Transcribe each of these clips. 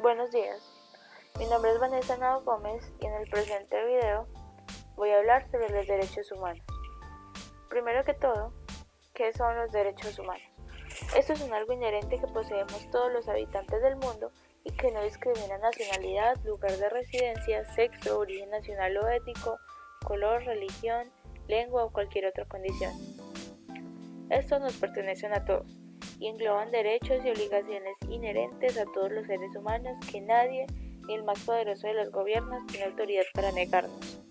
Buenos días, mi nombre es Vanessa Nado Gómez y en el presente video voy a hablar sobre los derechos humanos. Primero que todo, ¿qué son los derechos humanos? Estos son algo inherente que poseemos todos los habitantes del mundo y que no discrimina nacionalidad, lugar de residencia, sexo, origen nacional o étnico, color, religión, lengua o cualquier otra condición. Estos nos pertenecen a todos y engloban derechos y obligaciones inherentes a todos los seres humanos que nadie, ni el más poderoso de los gobiernos, tiene autoridad para negarnos.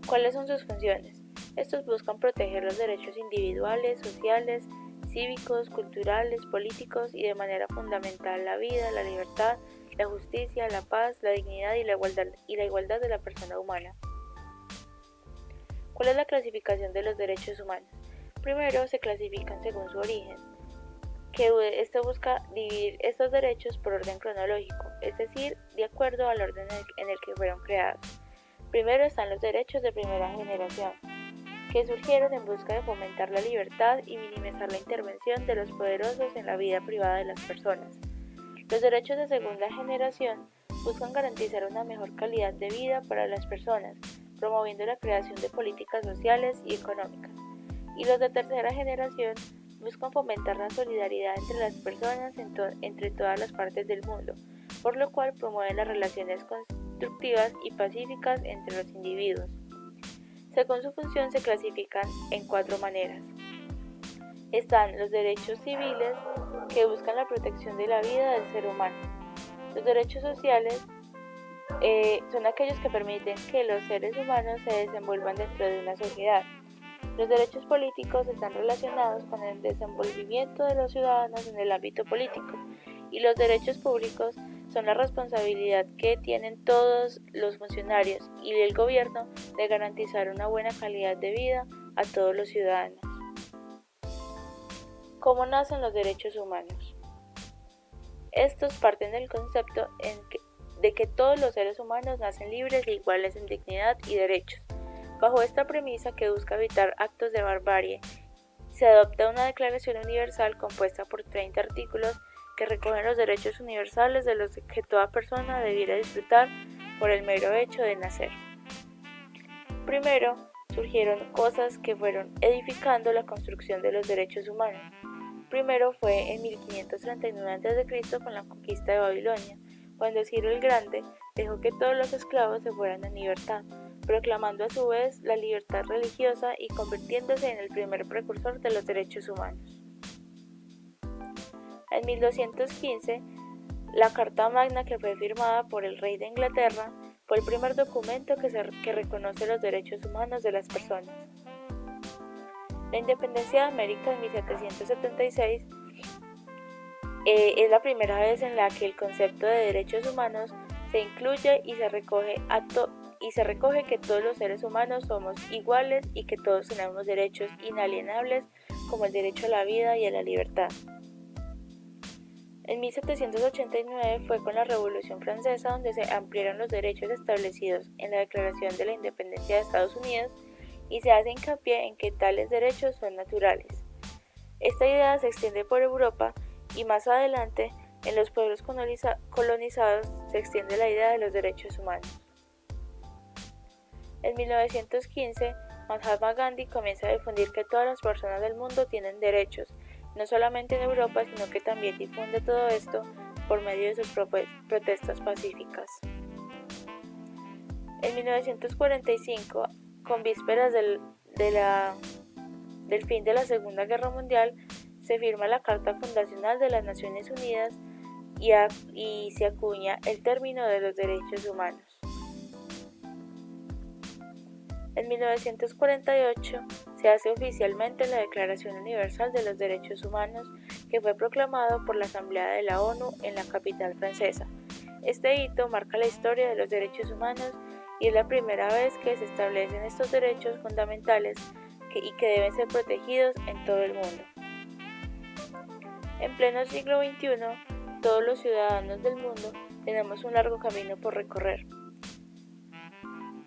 ¿Cuáles son sus funciones? Estos buscan proteger los derechos individuales, sociales, cívicos, culturales, políticos y de manera fundamental la vida, la libertad, la justicia, la paz, la dignidad y la igualdad de la persona humana. ¿Cuál es la clasificación de los derechos humanos? Primero, se clasifican según su origen, que esto busca dividir estos derechos por orden cronológico, es decir, de acuerdo al orden en el que fueron creados. Primero están los derechos de primera generación, que surgieron en busca de fomentar la libertad y minimizar la intervención de los poderosos en la vida privada de las personas. Los derechos de segunda generación buscan garantizar una mejor calidad de vida para las personas, promoviendo la creación de políticas sociales y económicas. Y los de tercera generación buscan fomentar la solidaridad entre las personas entre todas las partes del mundo, por lo cual promueven las relaciones constructivas y pacíficas entre los individuos. Según su función se clasifican en 4 maneras. Están los derechos civiles, que buscan la protección de la vida del ser humano. Los derechos sociales son aquellos que permiten que los seres humanos se desenvuelvan dentro de una sociedad. Los derechos políticos están relacionados con el desenvolvimiento de los ciudadanos en el ámbito político, y los derechos públicos son la responsabilidad que tienen todos los funcionarios y el gobierno de garantizar una buena calidad de vida a todos los ciudadanos. ¿Cómo nacen los derechos humanos? Estos parten del concepto de que todos los seres humanos nacen libres e iguales en dignidad y derechos. Bajo esta premisa, que busca evitar actos de barbarie, se adopta una Declaración Universal compuesta por 30 artículos que recogen los derechos universales de los que toda persona debiera disfrutar por el mero hecho de nacer. Primero, surgieron cosas que fueron edificando la construcción de los derechos humanos. Primero fue en 1539 a.C. con la conquista de Babilonia, cuando Ciro el Grande dejó que todos los esclavos se fueran en libertad, proclamando a su vez la libertad religiosa y convirtiéndose en el primer precursor de los derechos humanos. En 1215, la Carta Magna, que fue firmada por el rey de Inglaterra, fue el primer documento que reconoce los derechos humanos de las personas. La independencia de América en 1776 es la primera vez en la que el concepto de derechos humanos se incluye y se recoge que todos los seres humanos somos iguales y que todos tenemos derechos inalienables como el derecho a la vida y a la libertad. En 1789 fue con la Revolución Francesa donde se ampliaron los derechos establecidos en la Declaración de la Independencia de Estados Unidos y se hace hincapié en que tales derechos son naturales. Esta idea se extiende por Europa y más adelante en los pueblos colonizados se extiende la idea de los derechos humanos. En 1915, Mahatma Gandhi comienza a difundir que todas las personas del mundo tienen derechos, no solamente en Europa, sino que también difunde todo esto por medio de sus protestas pacíficas. En 1945, con vísperas del fin de la Segunda Guerra Mundial, se firma la Carta Fundacional de las Naciones Unidas y se acuña el término de los derechos humanos. En 1948 se hace oficialmente la Declaración Universal de los Derechos Humanos, que fue proclamado por la Asamblea de la ONU en la capital francesa. Este hito marca la historia de los derechos humanos y es la primera vez que se establecen estos derechos fundamentales y que deben ser protegidos en todo el mundo. En pleno siglo XXI, todos los ciudadanos del mundo tenemos un largo camino por recorrer,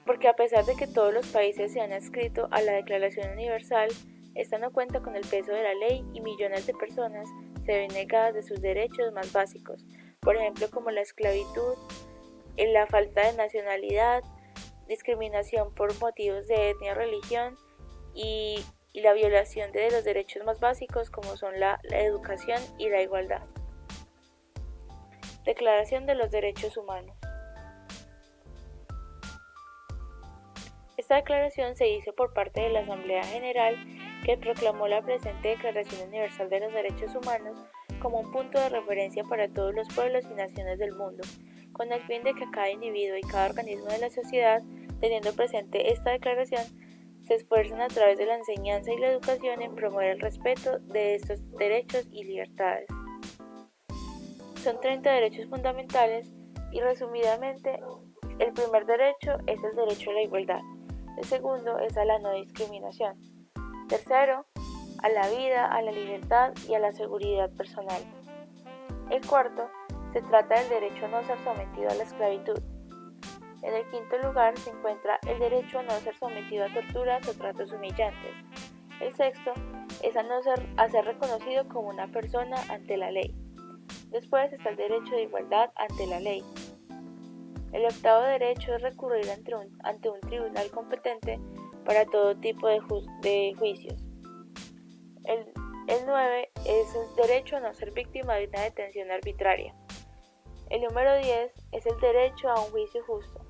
porque a pesar de que todos los países se han adscrito a la Declaración Universal, esta no cuenta con el peso de la ley y millones de personas se ven negadas de sus derechos más básicos, por ejemplo como la esclavitud, la falta de nacionalidad, discriminación por motivos de etnia o religión y la violación de los derechos más básicos como son la educación y la igualdad. Declaración de los Derechos Humanos. Esta declaración se hizo por parte de la Asamblea General, que proclamó la presente Declaración Universal de los Derechos Humanos como un punto de referencia para todos los pueblos y naciones del mundo, con el fin de que cada individuo y cada organismo de la sociedad, teniendo presente esta declaración, se esfuercen a través de la enseñanza y la educación en promover el respeto de estos derechos y libertades. Son 30 derechos fundamentales y resumidamente, el primer derecho es el derecho a la igualdad, el segundo es a la no discriminación, tercero, a la vida, a la libertad y a la seguridad personal. El cuarto, se trata del derecho a no ser sometido a la esclavitud. En el quinto lugar se encuentra el derecho a no ser sometido a torturas o tratos humillantes. El sexto es a ser reconocido como una persona ante la ley. Después está el derecho de igualdad ante la ley. El octavo derecho es recurrir ante un tribunal competente para todo tipo de juicios. El 9 es el derecho a no ser víctima de una detención arbitraria. El número 10 es el derecho a un juicio justo.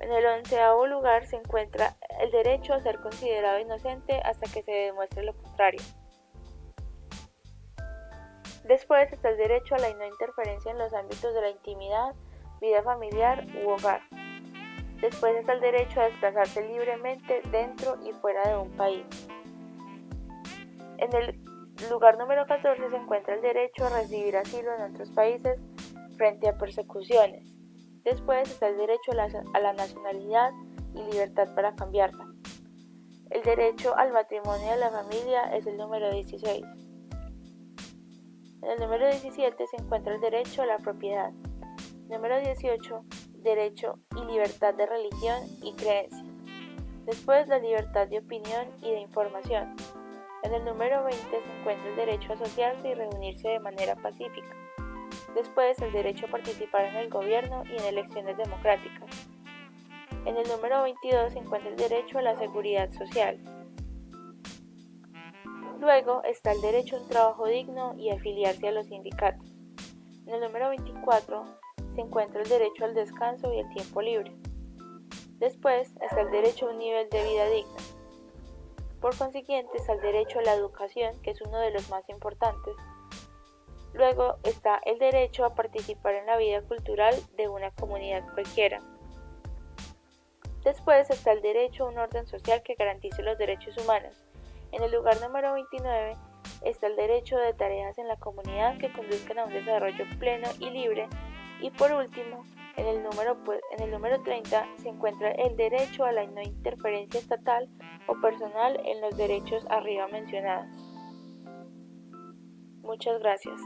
En el 11º lugar se encuentra el derecho a ser considerado inocente hasta que se demuestre lo contrario. Después está el derecho a la no interferencia en los ámbitos de la intimidad, vida familiar u hogar. Después está el derecho a desplazarse libremente dentro y fuera de un país. En el lugar número 14 se encuentra el derecho a recibir asilo en otros países frente a persecuciones. Después está el derecho a la nacionalidad y libertad para cambiarla. El derecho al matrimonio y a la familia es el número 16. En el número 17 se encuentra el derecho a la propiedad. Número 18, derecho y libertad de religión y creencia. Después, la libertad de opinión y de información. En el número 20 se encuentra el derecho a asociarse y reunirse de manera pacífica. Después, el derecho a participar en el gobierno y en elecciones democráticas. En el número 22 se encuentra el derecho a la seguridad social. Luego está el derecho a un trabajo digno y afiliarse a los sindicatos. En el número 24 se encuentra el derecho al descanso y el tiempo libre. Después está el derecho a un nivel de vida digno. Por consiguiente está el derecho a la educación, que es uno de los más importantes. Luego está el derecho a participar en la vida cultural de una comunidad cualquiera. Después está el derecho a un orden social que garantice los derechos humanos. En el lugar número 29 está el derecho de tareas en la comunidad que conduzcan a un desarrollo pleno y libre. Y por último, en el número 30 se encuentra el derecho a la no interferencia estatal o personal en los derechos arriba mencionados. Muchas gracias.